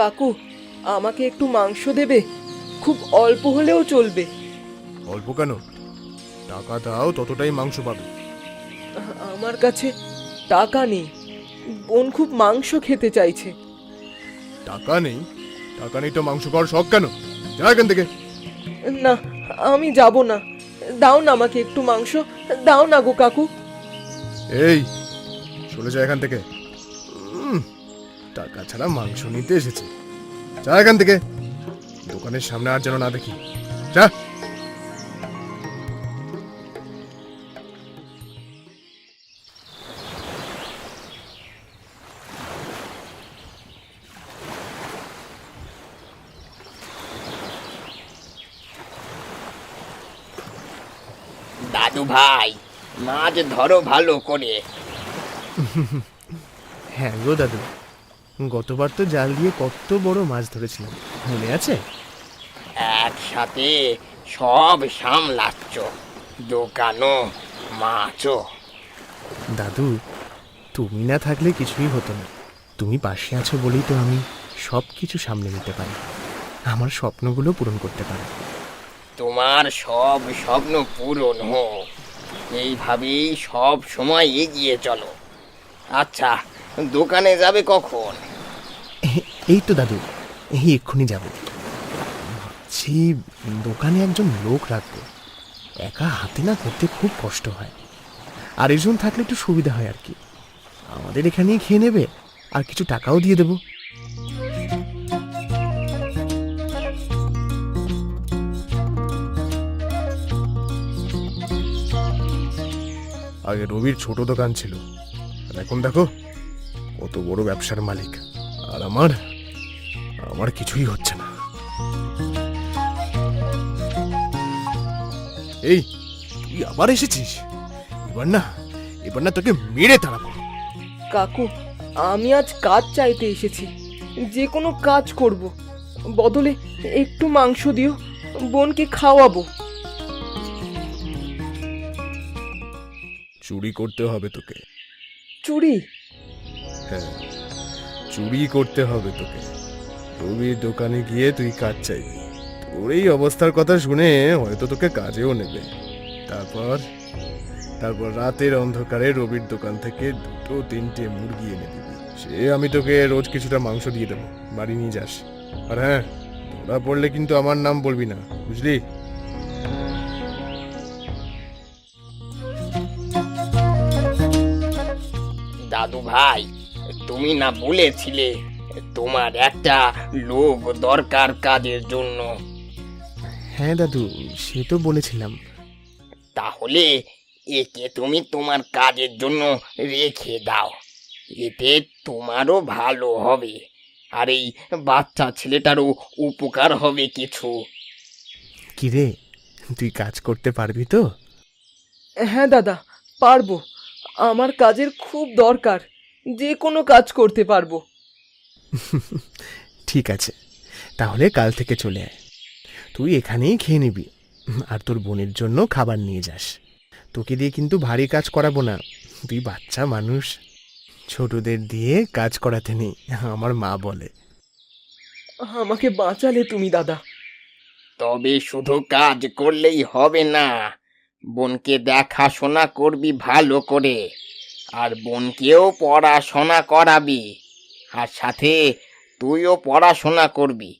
কাকু, আমাকে একটু মাংস দেবে? খুব অল্প হলেও চলবে। অল্প কেন? টাকা দাও, ততটাই মাংস পাবে। আমার কাছে টাকা নেই। বোন খুব মাংস খেতে চাইছে। টাকা নেই? টাকা নেই তো মাংস খাওয়ার শখ কেন? যা এখান থেকে। না, আমি যাব না। দাও না আমাকে একটু মাংস, দাও না গো কাকু। এই, চলে যা এখান থেকে। টাকা ছাড়া মাংস নিতে এসেছে। যা এখান থেকে, দোকানের সামনে আর যেন না দেখি। যা। দাদু ভাই, মাছ ধরো ভালো করে। হ্যাঁ গো দাদু, গতবার তো জাল দিয়ে কত বড় মাছ ধরেছিলাম, মনে আছে? একসাথে সব সামলাচ্ছ, দোকানও মাছও। দাদু, তুমি না থাকলে কিছুই হতো না। তুমি পাশে আছো বলেই তো আমি সব কিছু সামলে নিতে পারি, আমার স্বপ্নগুলো পূরণ করতে পারি। তোমার সব স্বপ্ন পূরণ হোক, এইভাবেই সব সময় এগিয়ে চলো। আচ্ছা, দোকানে যাবে কখন? এই তো দাদু, এই এক্ষুনি যাব। ভাবছি দোকানে একজন লোক রাখবো, একা হাতে না করতে খুব কষ্ট হয়, আর একজন থাকলে একটু সুবিধা হয় আর কি। আমাদের এখানেই খেয়ে নেবে, আর কিছু টাকাও দিয়ে দেবো। আগে রবির ছোট দোকান ছিল, আর এখন দেখো কত বড় ব্যবসার মালিক। আর আমার আমার কিছুই হচ্ছে না। এই, তুই আবার এসেছিস? এবার না তোকে মেরে তাড়াবো। কাকু, আমি আজ কাজ চাইতে এসেছি। যে কোনো কাজ করব, বদলে একটু মাংস দিও, বোনকে খাওয়াবো। চুরি করতে হবে তোকে। চুরি? হ্যাঁ, চুরি করতে হবে তোকে। রবির দোকানে গিয়ে তুই কাজ চাইবি। তোর এই অবস্থার কথা শুনে হয়তো তোকে কাজেও নেবে। তারপর তারপর রাতের অন্ধকারে রবির দোকান থেকে 2-3টে মুরগি এনে দিবি। সে আমি তোকে রোজ কিছুটা মাংস দিয়ে দেবো, বাড়ি নিয়ে যাস। আর হ্যাঁ, ধরা পড়লে কিন্তু আমার নাম বলবি না, বুঝলি? দাদু ভাই, তুমি না বলেছিলে তোমার একটা লোক দরকার কাজের জন্য? হ্যাঁ দাদু, সে তো বলেছিলাম। তাহলে একে তুমি তোমার কাজের জন্য রেখে দাও, এতে তোমারও ভালো হবে, আর এই বাচ্চা ছেলেটারও উপকার হবে কিছু। কি রে, তুই কাজ করতে পারবি তো? হ্যাঁ দাদা, পারবো। আমার কাজের খুব দরকার, যে কোনো কাজ করতে পারবো। ঠিক আছে, তাহলে কাল থেকে চলে আয়। তুই এখানেই খেয়ে নিবি, আর তোর বোনের জন্য খাবার নিয়ে যাস। তোকে দিয়ে কিন্তু ভারী কাজ করাবো না, তুই বাচ্চা মানুষ, ছোটদের দিয়ে কাজ করাতে নেই, আমার মা বলে। আমাকে বাঁচালে তুমি দাদা। তবে শুধু কাজ করলেই হবে না, বোনকে দেখাশোনা করবি ভালো করে, আর বোনকেও পড়াশোনা করাবি, আর সাথে তুইও পড়াশোনা করবি।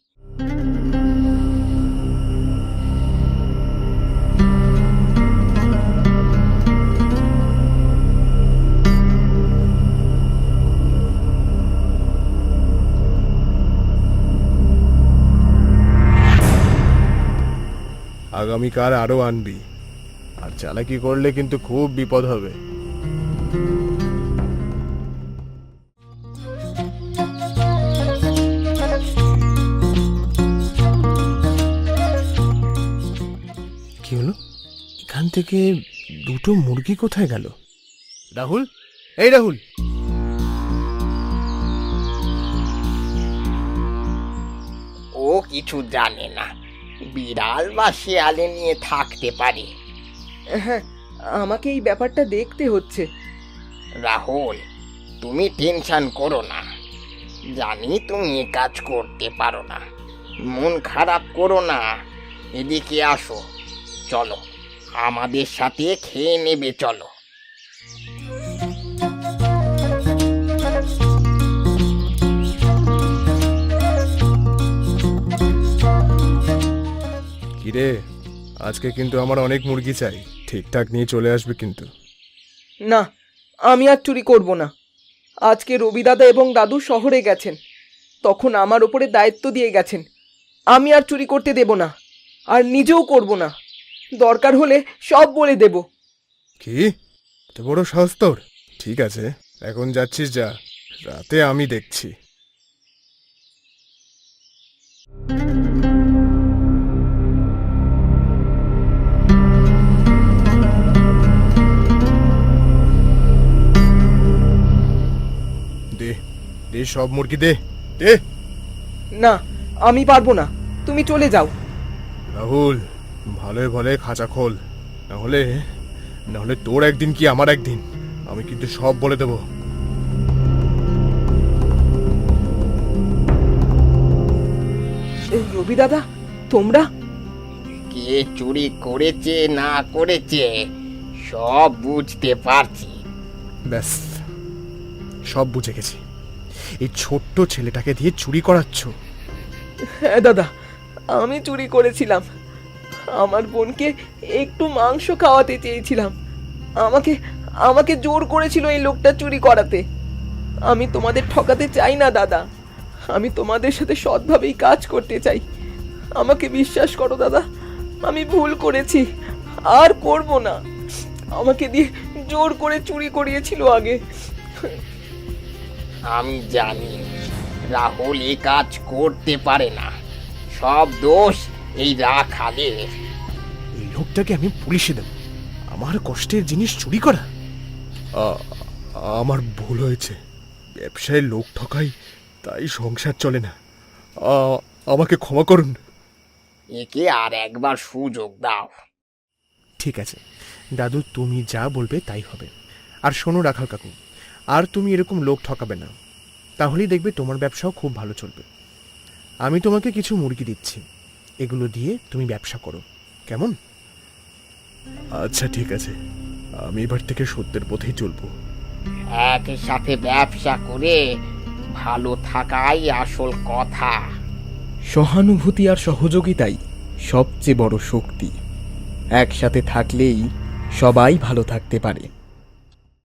আগামীকাল আরো আনবি, আর চালাকি করলে কিন্তু খুব বিপদ হবে। কি হলো? এখান থেকে 2টো মুরগি কোথায় গেল? রাহুল, এই রাহুল! ও কিছু জানে না, বিড়াল বা শেয়ালে নিয়ে থাকতে পারে। হ্যাঁ, আমাকে এই ব্যাপারটা দেখতে হচ্ছে। রাহুল, তুমি টেনশন করো না, জানি তুমি এ কাজ করতে পারো না, মন খারাপ করো না, এদিকে আসো, চলো আমাদের সাথে খেয়ে নেবে, চলো। কিরে, আজকে কিন্তু আমার অনেক মুরগি চাই, ঠিকঠাক নিয়ে চলে আসবে কিন্তু। না, আমি আর চুরি করব না। আজকে রবি দাদা এবং দাদু শহরে গেছেন, তখন আমার ওপরে দায়িত্ব দিয়ে গেছেন। আমি আর চুরি করতে দেব না, আর নিজেও করব না। দরকার হলে সব বলে দেব। কি, এত বড় সাহস তোর? ঠিক আছে, এখন যাচ্ছিস যা, রাতে আমি দেখছি। দে দে, সব মুরগি দে দে। না, আমি পারবো না, তুমি চলে যাও। রাহুল, ভালোই ভালো খাঁচা খোল, নাহলে নাহলে তোর একদিন কি আমার একদিন, আমি কিন্তু সব বলে দেব। এই রবি দাদা, তোমরা? কে চুরি করেছে না করেছে সব বুঝতে পারছি। ব্যাস, সব বুঝে গেছি। এই ছোট্ট ছেলেটাকে দিয়ে চুরি করাচ্ছ? হ্যাঁ দাদা, আমি চুরি করেছিলাম। আমার বোনকে একটু মাংস খাওয়াতে চেয়েছিলাম। আমাকে আমাকে জোর করেছিল এই লোকটা চুরি করাতে। আমি তোমাদের ঠকাতে চাই না দাদা, আমি তোমাদের সাথে সৎভাবেই কাজ করতে চাই। আমাকে বিশ্বাস করো দাদা, আমি ভুল করেছি, আর করব না। আমাকে দিয়ে জোর করে চুরি করিয়েছিল আগে। আমি জানি রাহুল এ কাজ করতে পারে না, সব দোষ এই রাখালের। এই লোকটাকে আমি পুলিশে দেব, আমার কষ্টের জিনিস চুরি করা। আমার ভুল হয়েছে, ব্যবসায় লোক ঠকাই, তাই সংসার চলে না। আমাকে ক্ষমা করুন। একে আর একবার সুযোগ দাও। ঠিক আছে দাদু, তুমি যা বলবে তাই হবে। আর শোনো রাখাল কাকু, আর তুমি এরকম লোক ঠকাবে না, তাহলেই দেখবে তোমার ব্যবসাও খুব ভালো চলবে। আমি তোমাকে কিছু মুরগি দিচ্ছি, এগুলো দিয়ে তুমি ব্যবসা করো, কেমন? আচ্ছা ঠিক আছে, আমি এবার থেকে সত্যের পথেই চলবো। একসাথে ব্যবসা করে ভালো থাকাই আসল কথা। সহানুভূতি আর সহযোগিতাই সবচেয়ে বড় শক্তি। একসাথে থাকলেই সবাই ভালো থাকতে পারে।